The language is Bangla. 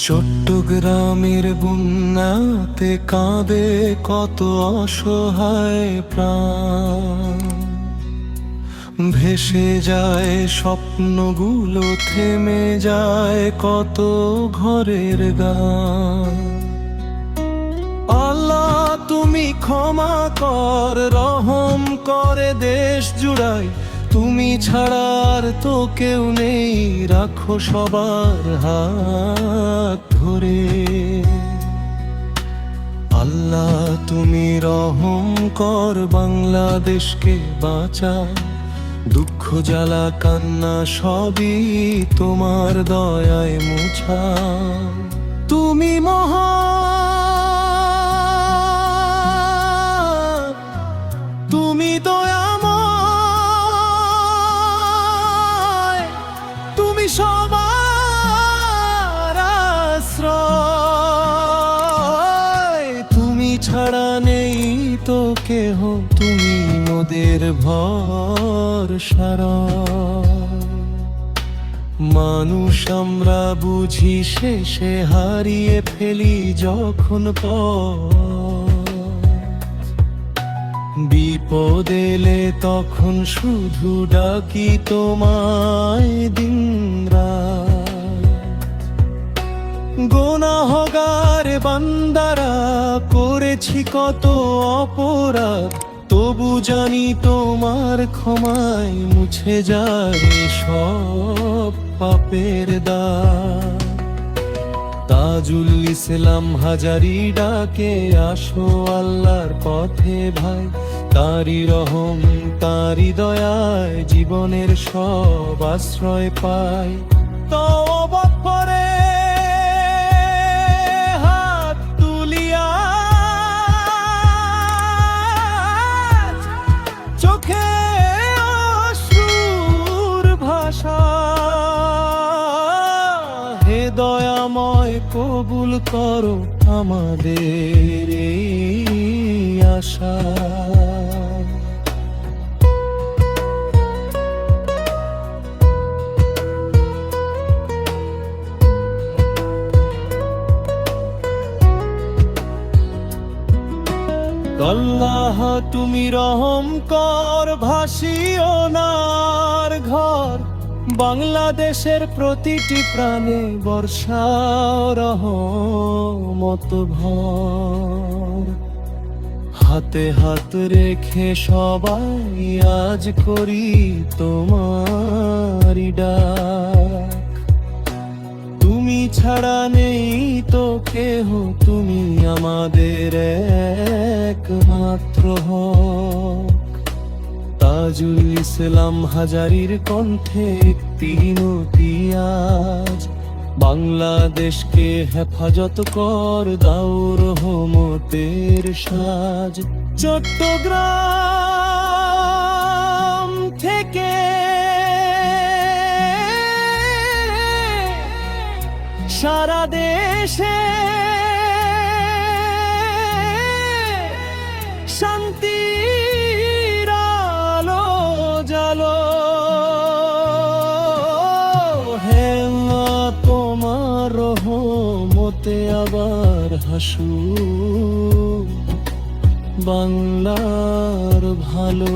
চট্টগ্রামের বন্যাতে কাঁদে কত অসহায় প্রাণ, ভেসে যায় স্বপ্নগুলো, থেমে যায় কত ঘরের গান। আল্লাহ তুমি ক্ষমা কর, রহম করে দেশ জুড়াই, তুমি ছাড়া আর তো কেউ নেই, রাখো সবার হাত ধরে। আল্লাহ তুমি রহম কর, বাংলাদেশকে বাঁচা, দুঃখ জ্বালা কান্না সবই তোমার দয়ায় মোছা। তুমি মহান, তুমি দয়াময়, তুমি সবার আশ্রয়, তুমি ছাড়া নেই তো কেহ, তুমি মোদের ভরসা। মানুষ আমরা বুঝি শেষে হারিয়ে ফেলি যখন বিপদ এলে তখন শুধু ডাকি তোমায় দিনরাত। গুনাহগার বান্দারা করেছি কত অপরাধ, তবু জানি তোমার ক্ষমায় মুছে যায় সব পাপের দাগ। তাজুল ইসলাম হাজারি ডাকে, আসো আল্লাহর পথে ভাই, তারি রহম তারি দয়ায় জীবনের সব আশ্রয় পাই। তওবা করে হাত তুলিয়া, চোখে অশ্রুর ভাষা, হে দয়াময় কবুল করো আমাদের এই আশা। আল্লাহ তুমি রহম কর, ভাসিও নার ঘর, বাংলাদেশের প্রতিটি প্রাণে বর্ষাও রহমত ভর। হাতে হাত রেখে সবাই আজ করি তোমারি ডাক। তুমি ছাড়া নেই তো কেহ, তুমি আমাদের একমাত্র হক। তাজুল ইসলাম হাজারির কণ্ঠে একটি মিনতি আজ, বাংলাদেশকে হেফাজত কর, দাও রহমতের সাজ। চট্টগ্রাম থেকে সারা দেশে শান্তির আলো জালো। হে আল্লাহ তোমার রহমতে আবার হাসু, বাংলার ভালো।